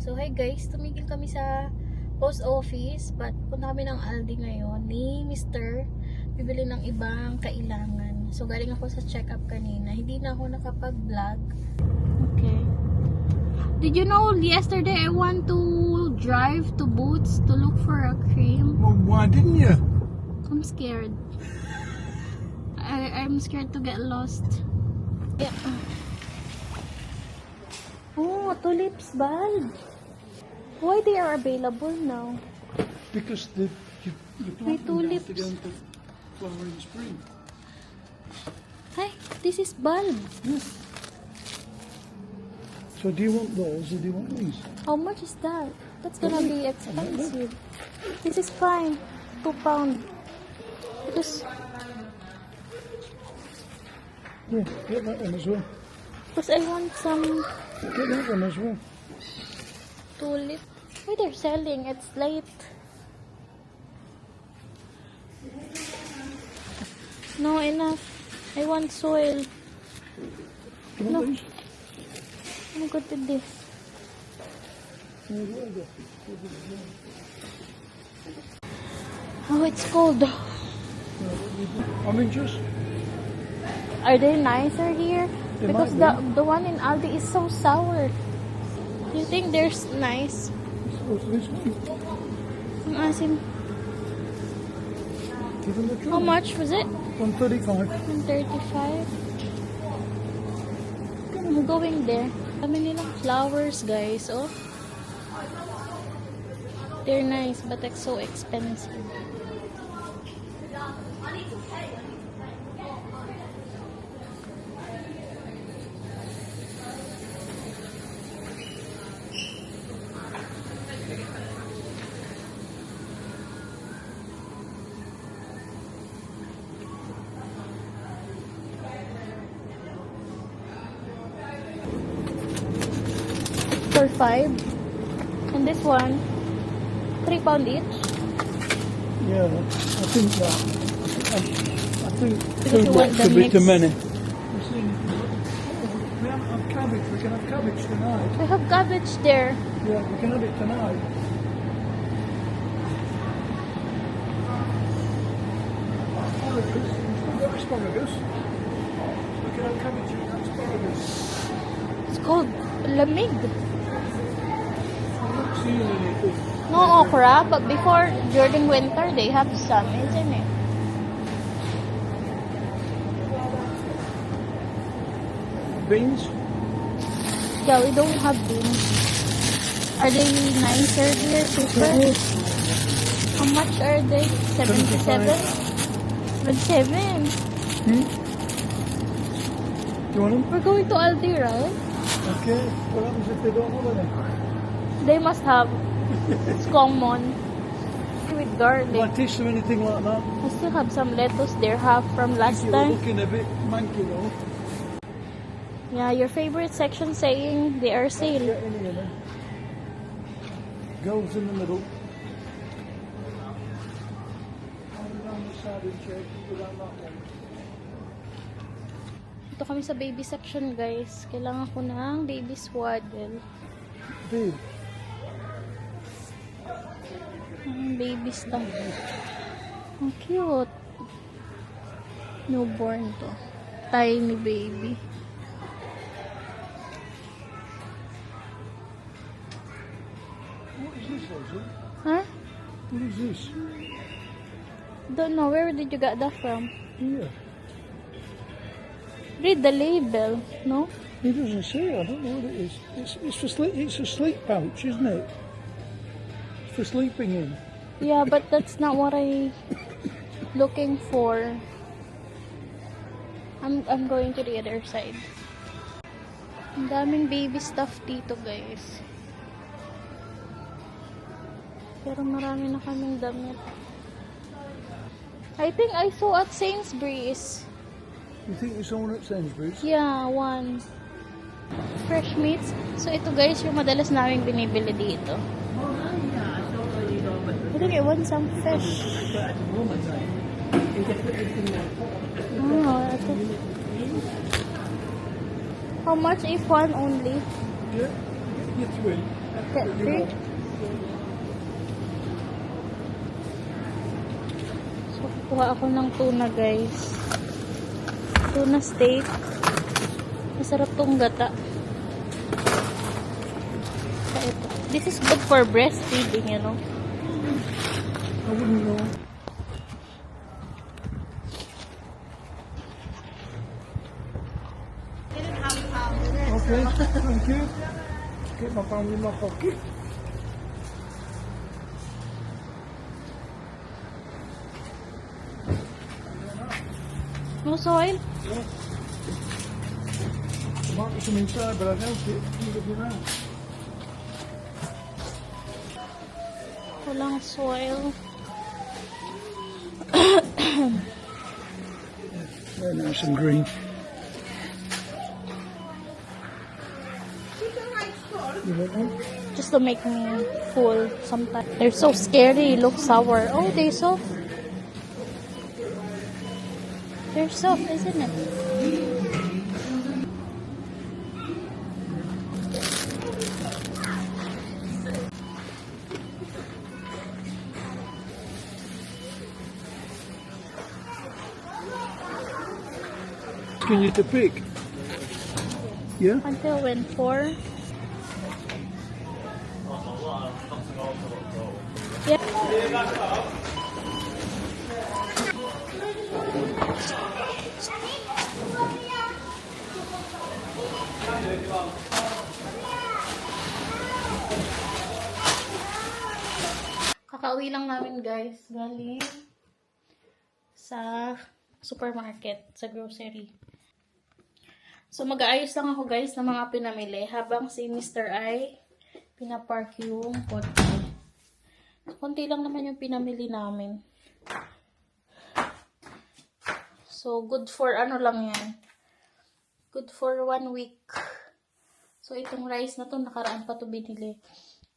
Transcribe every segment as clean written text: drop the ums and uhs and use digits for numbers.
So hi guys, tumigil kami sa post office but punta kami ng Aldi ngayon ni Mr. Bibili ng ibang kailangan. So galing ako sa check-up kanina. Hindi na ako nakapag-vlog. Okay. Did you know yesterday I want to drive to Boots to look for a cream? Well, why didn't you? I'm scared. I'm scared to get lost. Yeah. Oh, tulips bulb. Why they are available now? Because the May plant them tulips. to go into flower in spring. Hi, this is bulb. Yes. So do you want those or do you want these? How much is that? That's gonna be expensive. This is fine. £2. Because Yeah, get that one as well. I want some Get that one as well. tulip. Why they're selling? It's late. No, enough. I want soil. Do you want No. these? I'm good with this. Yeah, whatever. Oh, it's cold. Oranges? Are they nicer here? They Because might the one in Aldi is so sour. Do you think they're nice? What's this one? Ang asim. Give them a try. How much was it? 135. 135. I'm going there. Kami nilang flowers, guys. Oh. They're nice, but it's so expensive. For 5. And this one, £3 each. Yeah, I think that. I think Because you two want lots the would be too mix. many. We haven't had cabbage. We can have cabbage tonight. We have cabbage there. Yeah, we can have it tonight. Asparagus. We've still got asparagus. We can have cabbage and asparagus. It's called lamig. I'm not seeing anything. No okra, but before, during winter, they have some, isn't it? Beans? Yeah, we don't have beans. Are they nicer here, cheaper? How much are they? 77? 77. Hmm? Do you want them? We're going to Aldi, right? Okay. What happens if they don't have any? They must have. It's common. With garlic. Lettuce or anything like that? I still have some lettuce there, half from last You're time. looking a bit manky though. Yeah, your favorite section saying they are sale. Get in here then. Girls in the middle. Over down the side and check. Go down that one. Ito kami sa baby section, guys. Kailangan ko ng baby swaddle. Babe. Baby stuff. Ang cute. Newborn to. Tiny baby. What is this, Hazel? Huh? What is this? Don't know. Where did you get that from? Here. Read the label. No? It doesn't say. I don't know what it is. It's for sleep. It's a sleep pouch, isn't it? It's for sleeping in. Yeah, but that's not what I looking for. I'm going to the other side. Ang daming baby stuff dito, guys. Pero marami na kaming damit. I think I saw at Sainsbury's. You think it's someone at Sainsbury's? Yeah, one. Fresh meats. So ito, guys, yung madalas namin binibili dito. I think I want some fish. Oh, ito. How much if one only? Yeah. You're three. Get free? So, kuha ako ng tuna, guys. Tuna steak. Masarap tong gata. So, ito. This is good for breastfeeding, you know. I wouldn't know. Okay, thank you. Get my phone in my pocket. No soil? There might be some inside, but I doubt it. You never know. Walang soil. Very nice and green. You want one? Just to make me full sometimes. They're so scary. Look sour. Oh, they're soft. They're soft, isn't it? Can you to pick? Yeah? Until when? 4? Yeah. Kakauwi lang namin, guys. Galing sa supermarket, sa grocery. So, mag-aayos lang ako, guys, ng mga pinamili habang si Mr. ay pinapark yung kotse. Konti lang naman yung pinamili namin. So, good for ano lang yan. Good for 1 week. So, itong rice na to, nakaraan pa to binili.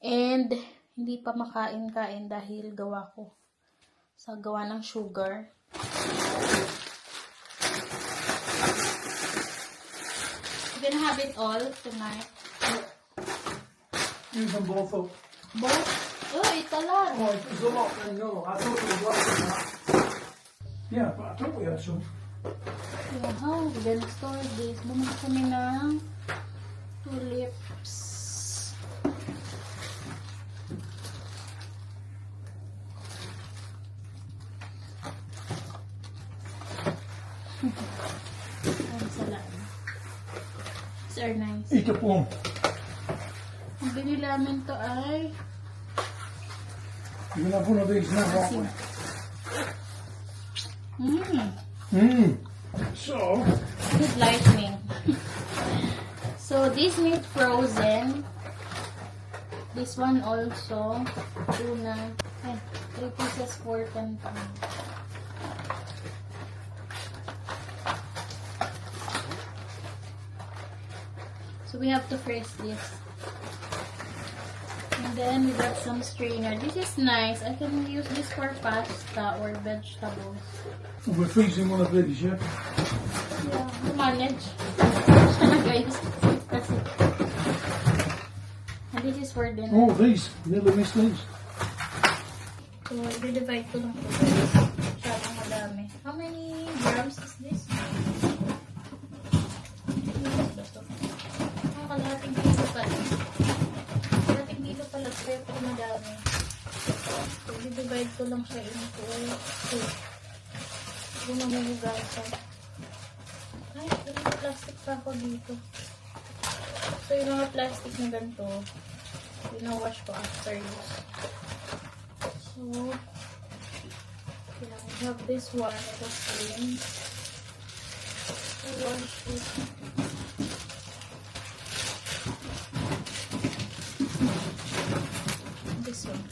And, hindi pa makain-kain dahil gawa ko sa gawa ng sugar. We're gonna have it all tonight. Use them both up. Both? Oh, ito lang. Oh, there's a lot then, no. I thought it was less than that. Yeah, but I thought we had some. Yeah, how we're gonna store this? Bumili kami ng tulips. Ang salad. These are nice. Eat a plum. Ang binili namin to ay You can have one of these now, aren't we? So, good lightning. So this meat frozen. This one also. Tuna. 3 pieces for 10 pounds. So we have to freeze this. And then we got some strainer. This is nice. I can use this for pasta or vegetables. we're freezing one of these, yeah? Yeah, we manage. Guys. That's it. And this is for dinner. Oh, these. Nearly missed these. So, i-divide ko lang po. Masyadong madami. How many grams is this? Kalahating kilo pala. Kalahating kilo pala. Kaya po madami. So, i-divide ko lang siya into 2. Hindi na mahugasan. Ay, may plastic pa ako dito. So, yung mga plastic na ganito, wina-wash ko after use. So, yeah, we have this one. It was clean. I wash it. This one.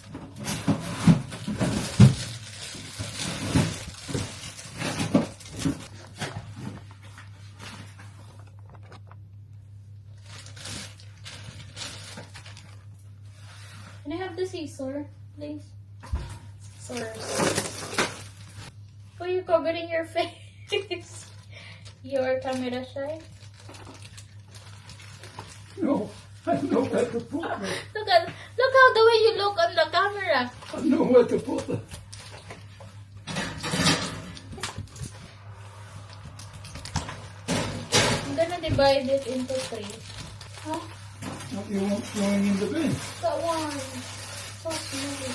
Can I have the scissor, please? Scissors. Oh, you're covering your face. Your camera shy? No, I know where to put them. Look how the way you look on the camera. I know where to put them. I'm gonna divide it into 3. Huh? What you want going in the bin? That one. So smooth.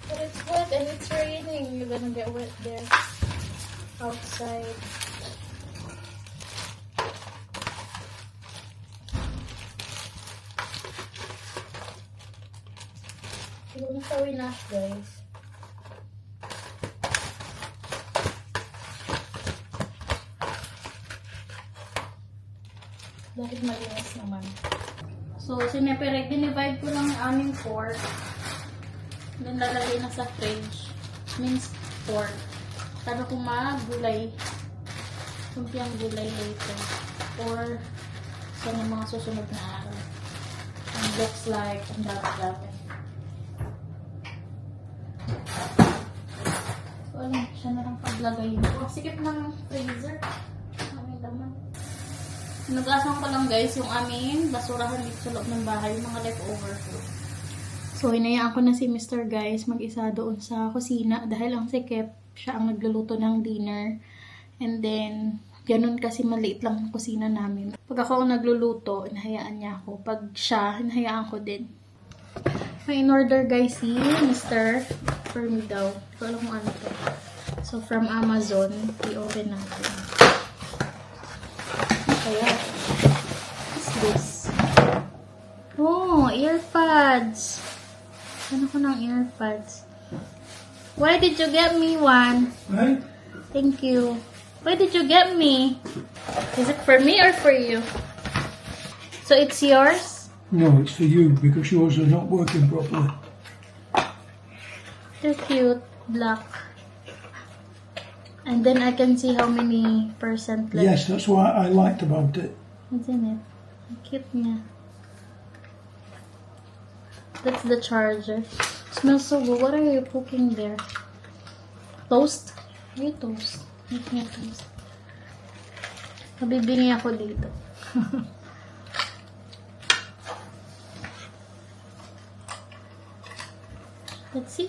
But it's wet and it's raining. You're gonna get wet there. Outside. Siguro sa winas, guys. Bakit malinis naman? So, sinipirate, dinivide ko lang yung aming pork. Then, lalagay na sa fridge. Minced pork. Para kung magulay. Kumpiyang gulay later. Or, sa mga susunod na araw. And looks like, ang dami-dami. So, alam, siya na lang paglagay yun. Oh, sikip ng freezer. May laman. Nag-asang ko lang guys yung aming basurahan dito sa loob ng bahay, yung mga leftover food. So, hinayaan ko na si Mr. guys mag-isa doon sa kusina dahil ang sikip, siya ang nagluluto ng dinner. And then, ganun kasi maliit lang ang kusina namin. Pag ako ang nagluluto, hinahayaan niya ako. Pag siya, hinahayaan ko din. May in-order guys si Mr. For me daw. Hindi ko alam kung ano to. So, from Amazon, i-open natin. Kaya, what's this? Oh, earpads. Ano ko ng earpads? Why did you get me one? Right? Thank you. Why did you get me? Is it for me or for you? So it's yours? No, it's for you because yours are not working properly. They're cute. Black. And then I can see how many percent left. Yes, that's what I liked about it. Isn't it? Ang cute niya. That's the charger. Smells so good. What are you cooking there? Toast? Are you toast? Making a toast. Nabibingi ako dito. Let's see.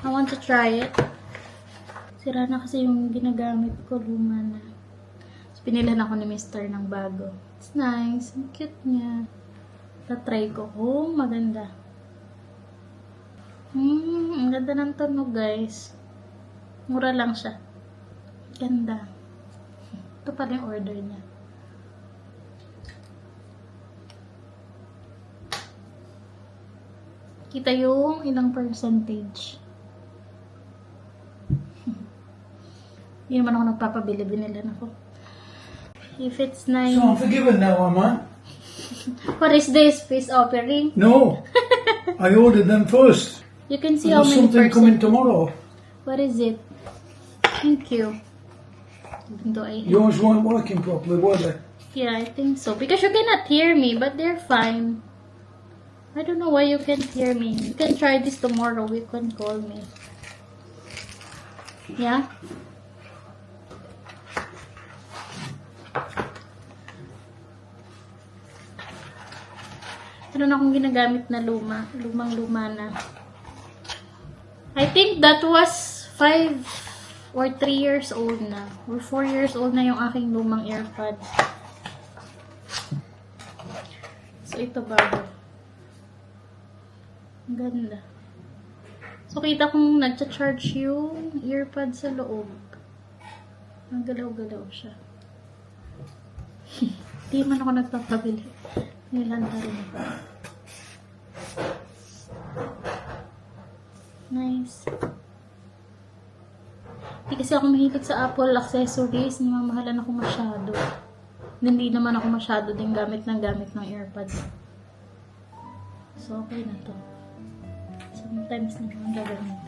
I want to try it. Sira na kasi yung ginagamit ko, luma na. So, pinilhan ako ni Mr. ng bago. It's nice. Ang cute niya. Na-try ko. Oh, maganda. Ang ganda ng tunog, guys. Mura lang siya. Ganda. Ito pala yung order niya. Kita yung ilang percentage. Hindi naman ako nagpapabili. Binilan ako. If it's nice. So I'm forgiven now, am I? What is this? Peace offering? No. I ordered them first. You can see There's how many something coming percent. tomorrow. What is it? Thank you. Even though I Yours weren't working properly, were they? Yeah, I think so. Because you cannot hear me, but they're fine. I don't know why you can't hear me. You can try this tomorrow. You can call me. Yeah? Meron akong ginagamit na luma. Lumang-luma na. I think that was 5 or 3 years old na. Or 4 years old na yung aking lumang AirPods. So, ito bago. Ang ganda. So, kita kong nagcha-charge yung earpod sa loob. Ang galaw-galaw siya. Di man ako nagpapabili. Nilanda rin ako. Nice. Hindi kasi ako mahilig sa Apple accessories. Namamahalan ako masyado. Hindi naman ako masyado din gamit ng AirPods. So, okay na to. Sometimes na naman gagawin.